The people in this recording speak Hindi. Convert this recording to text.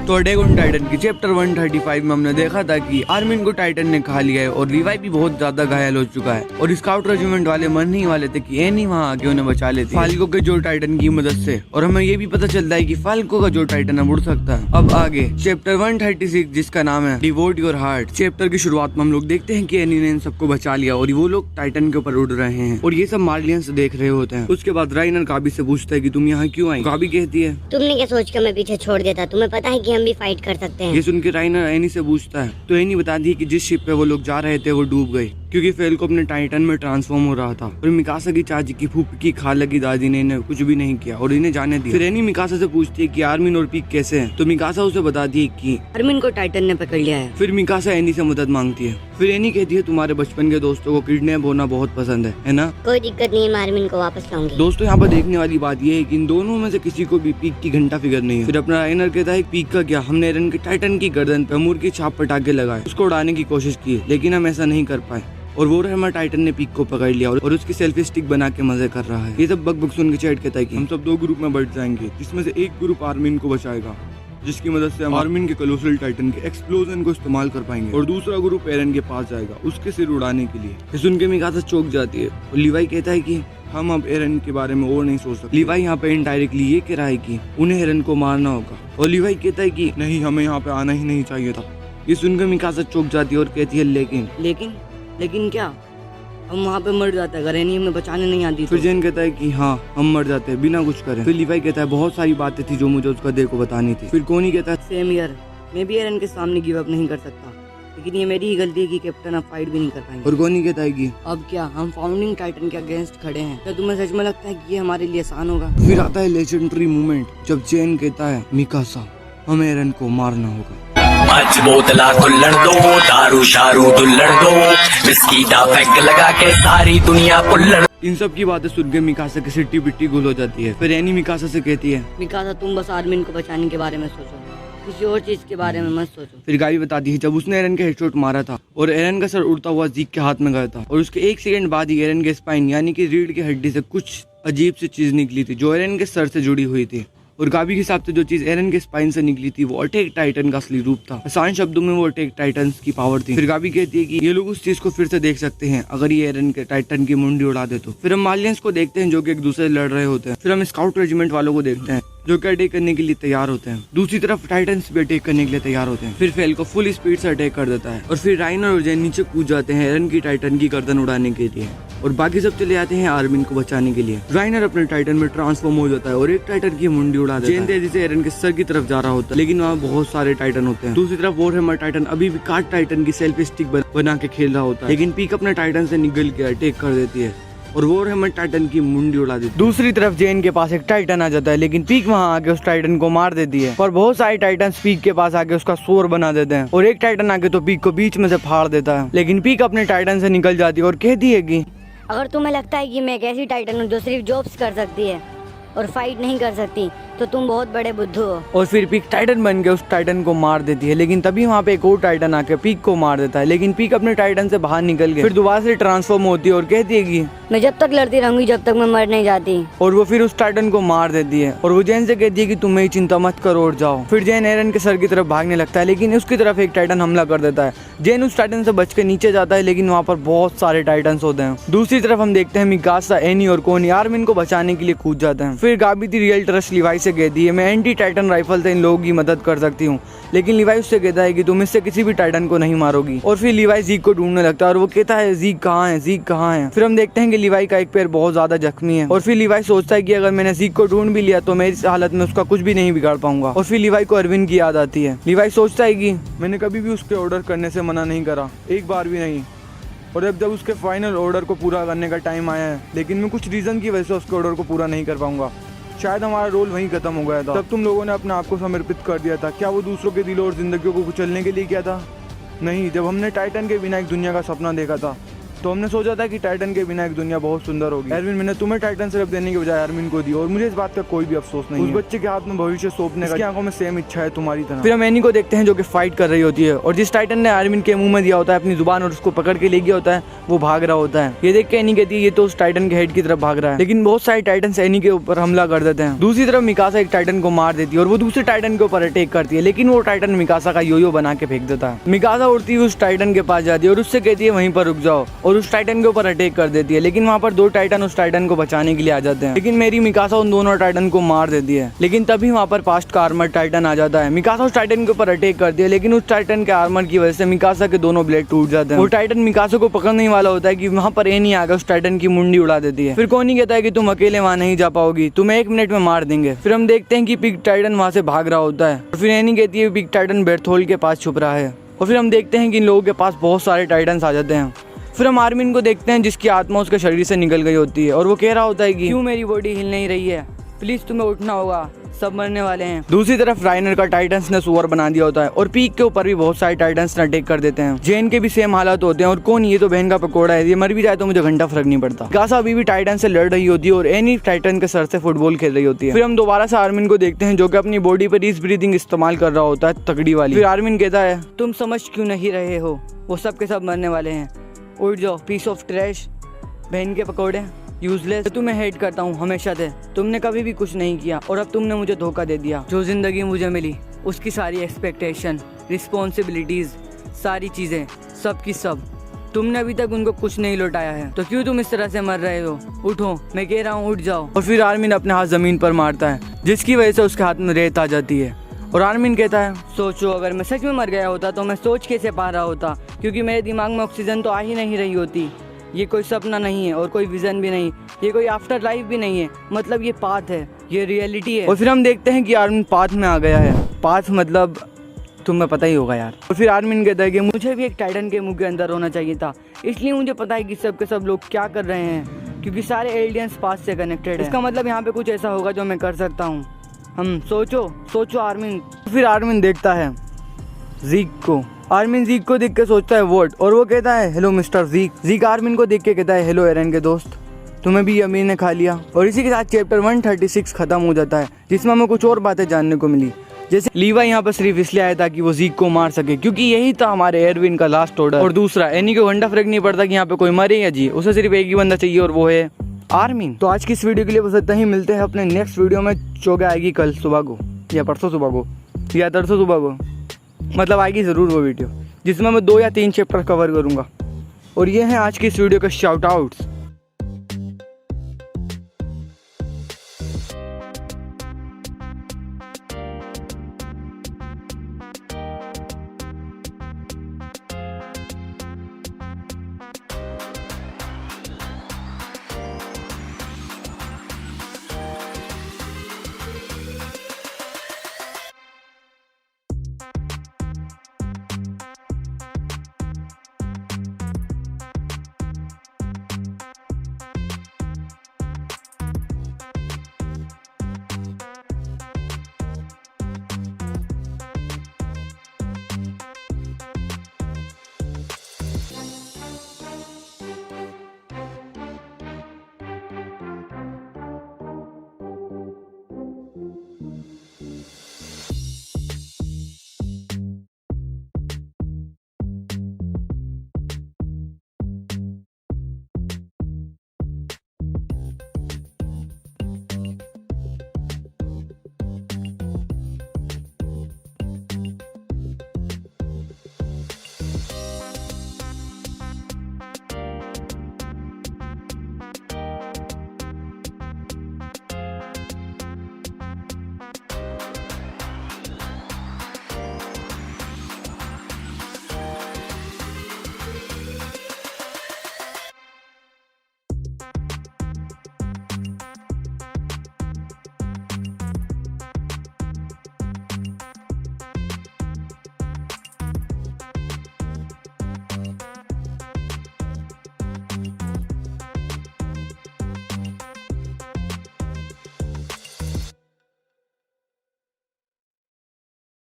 तो अटैक ऑन टाइटन की चैप्टर 135 में हमने देखा था कि आर्मिन को टाइटन ने खा लिया है और लीवाई भी बहुत ज्यादा घायल हो चुका है और स्काउट रेजिमेंट वाले मन नहीं वाले थे कि एनी वहाँ आके उन्हें बचा लेती फाल्को के जो टाइटन की मदद से। और हमें ये भी पता चलता है कि फाल्को का जो टाइटन है उड़ सकता है। अब आगे चैप्टर 136 जिसका नाम है डिवोट योर हार्ट। चैप्टर की शुरुआत में हम लोग देखते हैं कि एनी ने इन सबको बचा लिया और वो लोग टाइटन के ऊपर उड़ रहे हैं और ये सब मार्लियंस देख रहे होते हैं। उसके बाद राइनर गाबी से पूछता है कि तुम यहाँ क्यों आई। गाबी कहती है तुमने क्या सोच कर मैं पीछे छोड़ देता, तुम्हें पता है कि हम भी फाइट कर सकते हैं। ये सुन के राइनर एनी से पूछता है तो एनी बता दी कि जिस शिप पे वो लोग जा रहे थे वो डूब गई क्योंकि फाल्को अपने टाइटन में ट्रांसफॉर्म हो रहा था और मिकासा की चाची की फूफी की खाला की दादी ने इन्हें कुछ भी नहीं किया और इन्हें जाने दिया। फिर एनी मिकासा से पूछती है कि आर्मिन और पीक कैसे हैं, तो मिकासा उसे बता दी कि आर्मिन को टाइटन ने पकड़ लिया है। फिर मिकासा एनी से मदद मांगती है। फिर एनी कहती है तुम्हारे बचपन के दोस्तों को किडनैप होना बहुत पसंद है ना। कोई दिक्कत नहीं है, मैं आर्मिन को वापस लाऊंगी। दोस्तों यहाँ पर देखने वाली बात ये है कि इन दोनों में से किसी को भी पीक की घंटा फिगर नहीं है। फिर अपना राइनर कहता है पीक का क्या, हमने एरन के टाइटन की गर्दन पे अमूर की छाप पटाखे लगाए, उसको उड़ाने की कोशिश की लेकिन हम ऐसा नहीं कर पाए और वो रहमा टाइटन ने पीक को पकड़ लिया और उसकी सेल्फी स्टिक बना के मजे कर रहा है। ये सब बक सुन के चैट कहता है कि हम सब दो ग्रुप में बढ़ जाएंगे जिसमें से एक ग्रुप आर्मिन को बचाएगा जिसकी मदद से हम आर्मिन के कोलोसल टाइटन के एक्सप्लोजन को इस्तेमाल कर पाएंगे और दूसरा ग्रुप एरन के पास जाएगा उसके सिर उड़ाने के लिए। ये सुन के मिकासा चौंक जाती है और लीवाई कहता है कि हम अब एरन के बारे में और नहीं सोच सकते। लीवाई यहाँ पे इनडायरेक्टली ये कह रहा है कि उन्हें एरन को मारना होगा और लीवाई कहता है कि नहीं हमें यहाँ पे आना ही नहीं चाहिए था। ये सुनकर मिकासा चौंक जाती है और कहती है लेकिन क्या हम वहाँ पे मर जाते अगर एनी हमें बचाने नहीं आती। फिर जेन कहता है कि हाँ हम मर जाते हैं बिना कुछ करे। फिर लीवाई कहता है बहुत सारी बातें थी जो मुझे उसका देर को बतानी थी। फिर कोनी कहता है सेम ईयर मैं भी एरन के सामने गिव अप नहीं कर सकता लेकिन ये मेरी ही गलती है कि कैप्टन अब फाइट भी नहीं कर पाएंगे। और कोनी कहता है कि अब क्या हम फाउंडिंग टाइटन के अगेंस्ट खड़े हैं, क्या तुम्हें सच में लगता है कि ये हमारे लिए आसान होगा। फिर आता है लेजेंडरी मोमेंट जब जेन कहता है मिकासा हमें एरन को मारना होगा। आज बोतला कुल्लड़ दो, दारू शारू दुल्लड़ दो, विस्की दा पैक लगा के सारी दुनिया पुल्लड़। इन सब की बातें सुन के मिकासा की सिट्टी बिट्टी गुल हो जाती है। फिर एनी मिकासा से कहती है मिकासा तुम बस आर्मिन को बचाने के बारे में सोचो, किसी और चीज के बारे में मत सोचो। फिर गावी बताती है जब उसने एरन के हेडशॉट मारा था और एरन का सर उड़ता हुआ जीक के हाथ में गया था और उसके एक सेकंड बाद ही एरन के स्पाइन यानी कि रीढ़ की हड्डी से कुछ अजीब सी चीज निकली थी जो एरन के सर से जुड़ी हुई थी और गाबी के हिसाब से जो चीज एरन के स्पाइन से निकली थी वो अटैक टाइटन का असली रूप था। आसान शब्दों में वो अटैक टाइटन की पावर थी। फिर गाबी कहती है कि ये लोग उस चीज को फिर से देख सकते हैं अगर ये एरन के टाइटन की मुंडी उड़ा दे तो। फिर हम मालियंस को देखते हैं जो कि एक दूसरे से लड़ रहे होते हैं। फिर हम स्काउट रेजिमेंट वालों को देखते हैं जो कि अटैक करने के लिए तैयार होते हैं। दूसरी तरफ टाइटन्स भी अटैक करने के लिए तैयार होते हैं। फिर फाल्को फुल स्पीड से अटैक कर देता है और फिर राइनर और जेन नीचे कूद जाते हैं एरन की टाइटन की गर्दन उड़ाने के लिए और बाकी सब चले जाते हैं आर्मिन को बचाने के लिए। राइनर अपने टाइटन में ट्रांसफॉर्म हो जाता है और एक टाइटन की मुंडी उड़ा देता है। जेन तेजी से एरन के सर की तरफ जा रहा होता है लेकिन वहाँ बहुत सारे टाइटन होते हैं। दूसरी तरफ वॉरहेमर टाइटन अभी भी कार्ड टाइटन की सेल्फी स्टिक बना के खेल रहा होता है लेकिन पीक अपने टाइटन से निकल के अटैक कर देती है और वॉरहेमर टाइटन की मुंडी उड़ा देती है। दूसरी तरफ जेन के पास एक टाइटन आ जाता है लेकिन पीक वहाँ आके उस टाइटन को मार देती है और बहुत सारे टाइटन पीक के पास आके उसका शोर बना देते हैं और एक टाइटन आके तो पीक को बीच में से फाड़ देता है लेकिन पीक अपने टाइटन से निकल जाती है और कहती है कि अगर तुम्हें लगता है कि मैं एक ऐसी टाइटन हूँ जो सिर्फ जॉब्स कर सकती है और फाइट नहीं कर सकती तो तुम बहुत बड़े बुद्धू हो। और फिर पीक टाइटन बन के उस टाइटन को मार देती है लेकिन तभी वहाँ पे एक और टाइटन आके पीक को मार देता है लेकिन पीक अपने टाइटन से बाहर निकल गई। फिर दोबारा से ट्रांसफॉर्म होती है और कहती है कि मैं जब तक लड़ती रहूंगी जब तक मैं मर नहीं जाती। और वो फिर उस टाइटन को मार देती है और वो जेन से कहती है कि तुम मेरी चिंता मत करो और जाओ। फिर जेन एरन के सर की तरफ भागने लगता है लेकिन उसकी तरफ एक टाइटन हमला कर देता है। जेन उस टाइटन से बच के नीचे जाता है लेकिन वहाँ पर बहुत सारे टाइटन्स होते हैं। दूसरी तरफ हम देखते हैं मिकासा एनी और कोनी आर्मिन को बचाने के लिए कूद जाते हैं। फिर गाबी थी रियल ट्रस्ट लीवाई से कहती है मैं एंटी टाइटन राइफल से इन लोगों की मदद कर सकती हूँ लेकिन लीवाई उससे कहता है कि तुम इससे किसी भी टाइटन को नहीं मारोगी। और फिर लीवाई जीक को ढूंढने लगता है और वो कहता है जीक कहाँ है, जीक कहाँ है। फिर हम देखते हैं कि लीवाई का एक पैर बहुत ज्यादा जख्मी है और फिर लीवाई सोचता है कि अगर मैंने जीक को ढूंढ भी लिया तो मैं इस हालत में उसका कुछ भी नहीं बिगाड़ पाऊंगा। और फिर लीवाई को अरविंद की याद आती है। लीवाई सोचता है कि मैंने कभी भी उसके ऑर्डर करने से मना नहीं करा, एक बार भी नहीं, और अब जब उसके फाइनल ऑर्डर को पूरा करने का टाइम आया है लेकिन मैं कुछ रीजन की वजह से उसके ऑर्डर को पूरा नहीं कर पाऊंगा। शायद हमारा रोल वहीं खत्म हो गया था। तब तुम लोगों ने अपने आप को समर्पित कर दिया था। क्या वो दूसरों के दिलों और जिंदगियों को कुचलने के लिए किया था? नहीं, जब हमने टाइटन के बिना एक दुनिया का सपना देखा था तो हमने सोचा था कि टाइटन के बिना एक दुनिया बहुत सुंदर होगी। एरविन, मैंने तुम्हें टाइटन सिर्फ देने के बजाय आर्मिन को दी और मुझे इस बात का कोई भी अफसोस नहीं है। उस बच्चे के हाथ में भविष्य सौंपने की आंखों में सेम इच्छा है तुम्हारी तरह। फिर हम एनी को देखते हैं जो कि फाइट कर रही होती है और जिस टाइटन ने आर्मिन के मुंह में दिया होता है अपनी जुबान और उसको पकड़ के ले गया होता है वो भाग रहा होता है। ये देख के एनी कहती है ये तो उस टाइटन के हेड की तरफ भाग रहा है, लेकिन बहुत सारे टाइटन एनी के ऊपर हमला कर देते हैं। दूसरी तरफ मिकासा एक टाइटन को मार देती है और वो दूसरे टाइटन के ऊपर अटैक करती है, लेकिन वो टाइटन मिकासा का योयो बना के फेंक देता है। मिकासा उड़ती हुई उस टाइटन के पास जाती है और उससे कहती है वहीं पर रुक जाओ और उस टाइटन के ऊपर अटैक कर देती है, लेकिन वहाँ पर दो टाइटन उस टाइटन को बचाने के लिए आ जाते हैं। लेकिन मेरी मिकासा उन दोनों टाइटन को मार देती है, लेकिन तभी वहाँ पर पास्ट का आर्मर टाइटन आ जाता है। मिकासा उस टाइटन के ऊपर अटैक करती है, लेकिन उस टाइटन के आर्मर की वजह से मिकासा के दोनों ब्लेड टूट जाते हैं। वो टाइटन मिकासा को पकड़ने वाला होता है कि वहाँ पर एनी आकर उस टाइटन की मुंडी उड़ा देती है। फिर कोनी कहता है कि तुम अकेले वहाँ नहीं जा पाओगी, तुम्हें 1 मिनट में मार देंगे। फिर हम देखते हैं कि पिग टाइटन वहाँ से भाग रहा होता है और फिर एनी कहती है पिग टाइटन बेर्थोल के पास छुप रहा है और फिर हम देखते हैं कि इन लोगों के पास बहुत सारे टाइटन्स आ जाते हैं। फिर हम आर्मिन को देखते हैं जिसकी आत्मा उसके शरीर से निकल गई होती है और वो कह रहा होता है कि क्यों मेरी बॉडी हिल नहीं रही है, प्लीज तुम्हें उठना होगा, सब मरने वाले हैं। दूसरी तरफ राइनर का टाइटन्स ने सुअर बना दिया होता है और पीक के ऊपर भी बहुत सारे टाइटन्स अटैक कर देते हैं। जेन के भी सेम हालात होते हैं और कौन ये तो बहन का पकोड़ा है, ये मर भी जाए तो मुझे घंटा फर्क नहीं पड़ता। मिकासा अभी भी टाइटन से लड़ रही होती है और एनी टाइटन के सर से फुटबॉल खेल रही होती है। फिर हम दोबारा से आर्मिन को देखते हैं जो कि अपनी बॉडी पर रीस ब्रीदिंग इस्तेमाल कर रहा होता है तगड़ी वाली। फिर आर्मिन कहता है तुम समझ क्यों नहीं रहे हो, वो सब के सब मरने वाले हैं, उठ जाओ पीस ऑफ ट्रैश, बहन के पकौड़े, यूजलेस। तुम्हें हेट करता हूँ हमेशा से, तुमने कभी भी कुछ नहीं किया और अब तुमने मुझे धोखा दे दिया। जो जिंदगी मुझे मिली उसकी सारी एक्सपेक्टेशन, रिस्पॉन्सिबिलिटीज, सारी चीज़ें सब की सब तुमने अभी तक उनको कुछ नहीं लौटाया है, तो क्यों तुम इस तरह से मर रहे हो, उठो, मैं कह रहा हूँ उठ जाओ। और फिर आर्मिन अपने हाथ जमीन पर मारता है जिसकी वजह से उसके हाथ में रेत आ जाती है और आर्मिन कहता है सोचो अगर मैं सच में मर गया होता तो मैं सोच कैसे पा रहा होता, क्योंकि मेरे दिमाग में ऑक्सीजन तो आ ही नहीं रही होती। ये कोई सपना नहीं है और कोई विजन भी नहीं, ये कोई आफ्टर लाइफ भी नहीं है, मतलब ये पाथ है, ये रियलिटी है। और फिर हम देखते हैं कि आर्मिन पाथ में आ गया है। पाथ मतलब तुम्हें पता ही होगा यार। और फिर आर्मिन कहता है कि मुझे भी एक टाइटन के मुंह के अंदर होना चाहिए था, इसलिए मुझे पता है कि सब के सब लोग क्या कर रहे हैं, क्योंकि सारे एलियंस पाथ से कनेक्टेड है। इसका मतलब यहाँ पे कुछ ऐसा होगा जो मैं कर सकता हूँ। हम सोचो आर्मिन। फिर आर्मिन देखता है जीक को। आर्मिन जीक को देख के सोचता है वॉट, और वो कहता है हेलो मिस्टर जीक। जीक आर्मिन को देख के कहता है हेलो एरन के दोस्त, तुम्हें भी अमीर ने खा लिया। और इसी के साथ चैप्टर 136 खत्म हो जाता है, जिसमें हमें कुछ और बातें जानने को मिली। जैसे लीवा यहाँ पर सिर्फ इसलिए आया था कि वो जीक को मार सके, क्योंकि यही था हमारे एरविन का लास्ट ऑर्डर। और दूसरा, एनी को घंटा फर्क नहीं पड़ता कि यहाँ पे कोई मरे या जी, उसे सिर्फ एक ही बंदा चाहिए और वो है आर्मिन। तो आज की इस वीडियो के लिए बस इतना ही। मिलते हैं अपने नेक्स्ट वीडियो में, जो आएगी कल सुबह को या परसों सुबह को या तरसों सुबह को, मतलब आएगी ज़रूर वो वीडियो, जिसमें मैं 2 या 3 चैप्टर कवर करूँगा। और ये हैं आज की इस वीडियो के शाउट आउट्स।